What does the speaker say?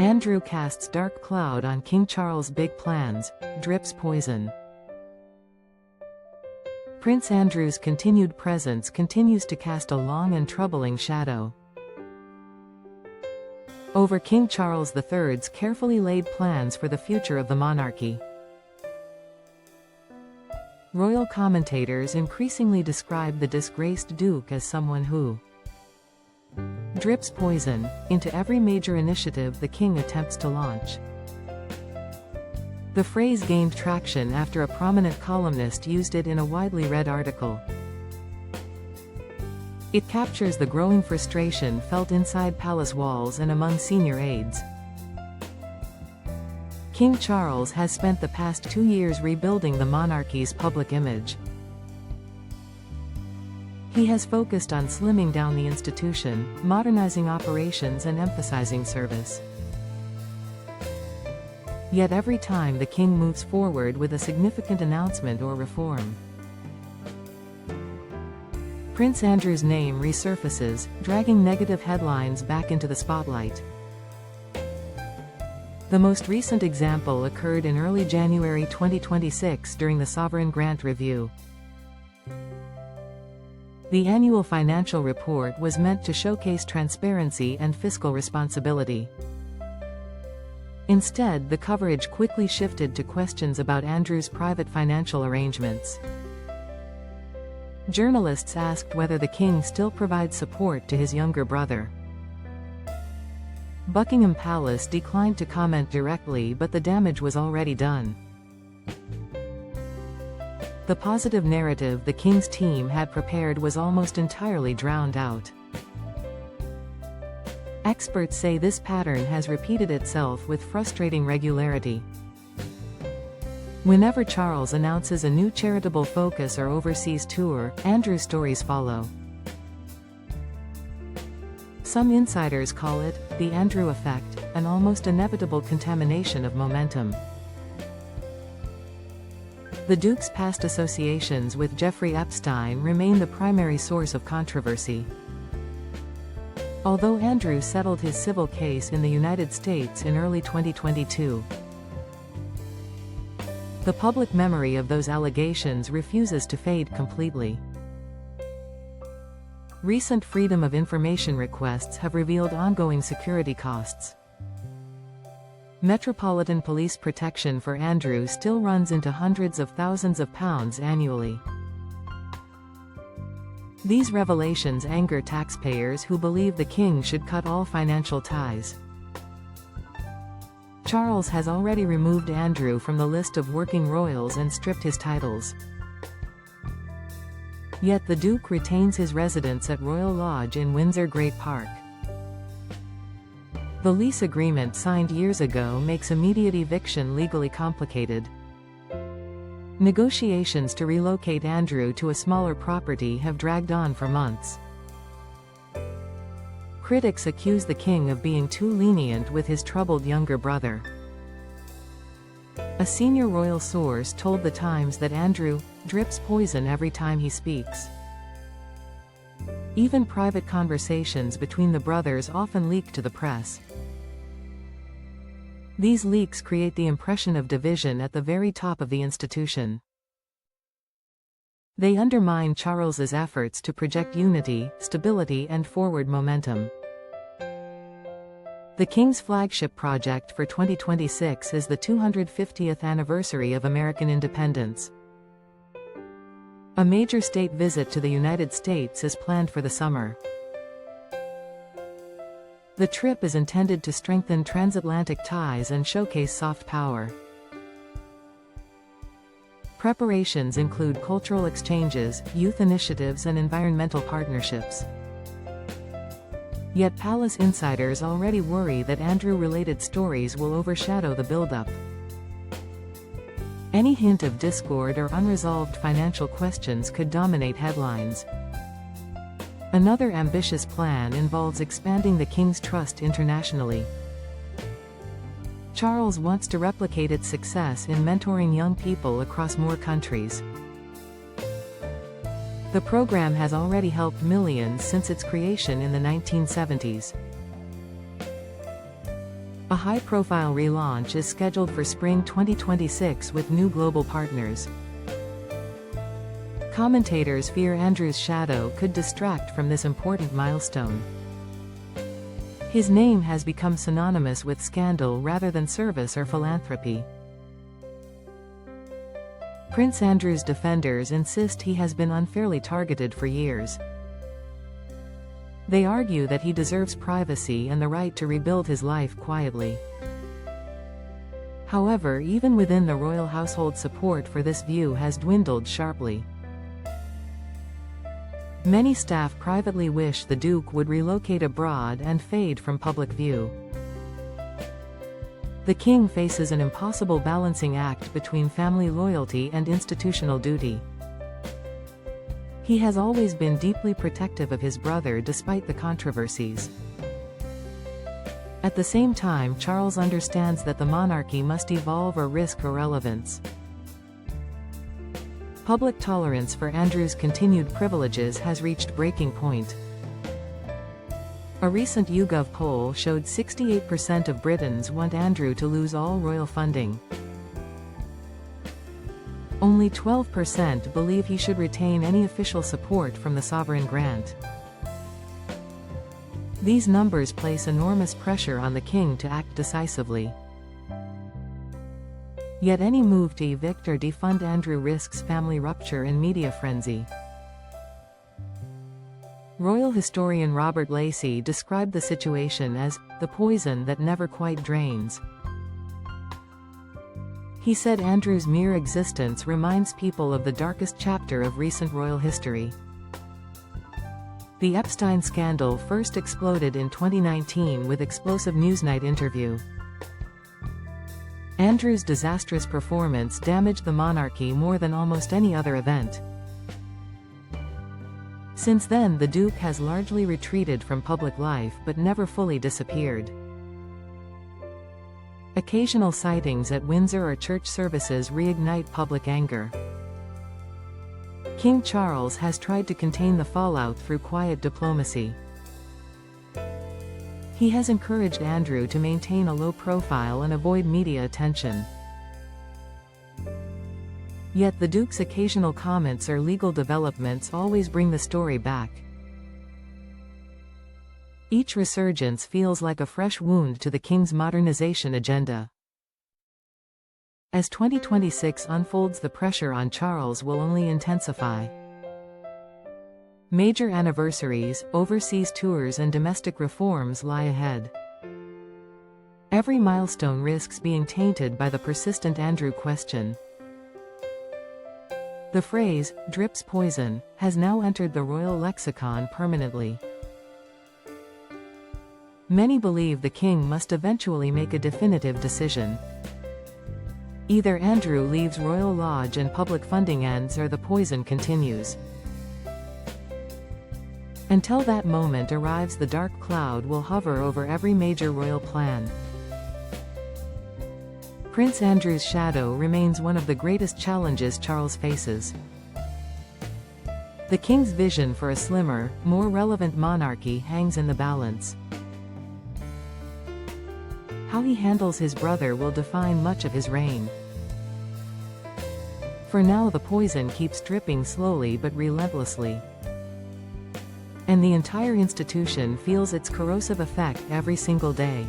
Andrew casts dark cloud on King Charles' big plans, drips poison. Prince Andrew's continued presence continues to cast a long and troubling shadow over King Charles III's carefully laid plans for the future of the monarchy. Royal commentators increasingly describe the disgraced Duke as someone who drips poison into every major initiative the king attempts to launch. The phrase gained traction after a prominent columnist used it in a widely read article. It captures the growing frustration felt inside palace walls and among senior aides. King Charles has spent the past 2 years rebuilding the monarchy's public image. He has focused on slimming down the institution, modernizing operations and emphasizing service. Yet every time the king moves forward with a significant announcement or reform, Prince Andrew's name resurfaces, dragging negative headlines back into the spotlight. The most recent example occurred in early January 2026 during the Sovereign Grant Review. The annual financial report was meant to showcase transparency and fiscal responsibility. Instead, the coverage quickly shifted to questions about Andrew's private financial arrangements. Journalists asked whether the king still provides support to his younger brother. Buckingham Palace declined to comment directly, but the damage was already done. The positive narrative the king's team had prepared was almost entirely drowned out. Experts say this pattern has repeated itself with frustrating regularity. Whenever Charles announces a new charitable focus or overseas tour, Andrew's stories follow. Some insiders call it the Andrew effect, an almost inevitable contamination of momentum. The Duke's past associations with Jeffrey Epstein remain the primary source of controversy. Although Andrew settled his civil case in the United States in early 2022, the public memory of those allegations refuses to fade completely. Recent Freedom of Information requests have revealed ongoing security costs. Metropolitan Police protection for Andrew still runs into hundreds of thousands of pounds annually. These revelations anger taxpayers who believe the king should cut all financial ties. Charles has already removed Andrew from the list of working royals and stripped his titles. Yet the Duke retains his residence at Royal Lodge in Windsor Great Park. The lease agreement signed years ago makes immediate eviction legally complicated. Negotiations to relocate Andrew to a smaller property have dragged on for months. Critics accuse the king of being too lenient with his troubled younger brother. A senior royal source told The Times that Andrew drips poison every time he speaks. Even private conversations between the brothers often leak to the press. These leaks create the impression of division at the very top of the institution. They undermine Charles's efforts to project unity, stability, and forward momentum. The King's flagship project for 2026 is the 250th anniversary of American independence. A major state visit to the United States is planned for the summer. The trip is intended to strengthen transatlantic ties and showcase soft power. Preparations include cultural exchanges, youth initiatives, and environmental partnerships. Yet palace insiders already worry that Andrew-related stories will overshadow the buildup. Any hint of discord or unresolved financial questions could dominate headlines. Another ambitious plan involves expanding the king's trust internationally. Charles wants to replicate its success in mentoring young people across more countries. The program has already helped millions since its creation in the 1970s. A high-profile relaunch is scheduled for spring 2026 with new global partners. Commentators fear Andrew's shadow could distract from this important milestone. His name has become synonymous with scandal rather than service or philanthropy. Prince Andrew's defenders insist he has been unfairly targeted for years. They argue that he deserves privacy and the right to rebuild his life quietly. However, even within the royal household, support for this view has dwindled sharply. Many staff privately wish the Duke would relocate abroad and fade from public view. The King faces an impossible balancing act between family loyalty and institutional duty. He has always been deeply protective of his brother despite the controversies. At the same time, Charles understands that the monarchy must evolve or risk irrelevance. Public tolerance for Andrew's continued privileges has reached breaking point. A recent YouGov poll showed 68% of Britons want Andrew to lose all royal funding. Only 12% believe he should retain any official support from the sovereign grant. These numbers place enormous pressure on the King to act decisively. Yet any move to evict or defund Andrew risks family rupture and media frenzy. Royal historian Robert Lacey described the situation as the poison that never quite drains. He said Andrew's mere existence reminds people of the darkest chapter of recent royal history. The Epstein scandal first exploded in 2019 with explosive Newsnight interview. Andrew's disastrous performance damaged the monarchy more than almost any other event. Since then, the Duke has largely retreated from public life but never fully disappeared. Occasional sightings at Windsor or church services reignite public anger. King Charles has tried to contain the fallout through quiet diplomacy. He has encouraged Andrew to maintain a low profile and avoid media attention. Yet the Duke's occasional comments or legal developments always bring the story back. Each resurgence feels like a fresh wound to the King's modernization agenda. As 2026 unfolds, the pressure on Charles will only intensify. Major anniversaries, overseas tours and domestic reforms lie ahead. Every milestone risks being tainted by the persistent Andrew question. The phrase, "drips poison," has now entered the royal lexicon permanently. Many believe the King must eventually make a definitive decision. Either Andrew leaves Royal Lodge and public funding ends, or the poison continues. Until that moment arrives, the dark cloud will hover over every major royal plan. Prince Andrew's shadow remains one of the greatest challenges Charles faces. The King's vision for a slimmer, more relevant monarchy hangs in the balance. How he handles his brother will define much of his reign. For now, the poison keeps dripping slowly but relentlessly. And the entire institution feels its corrosive effect every single day.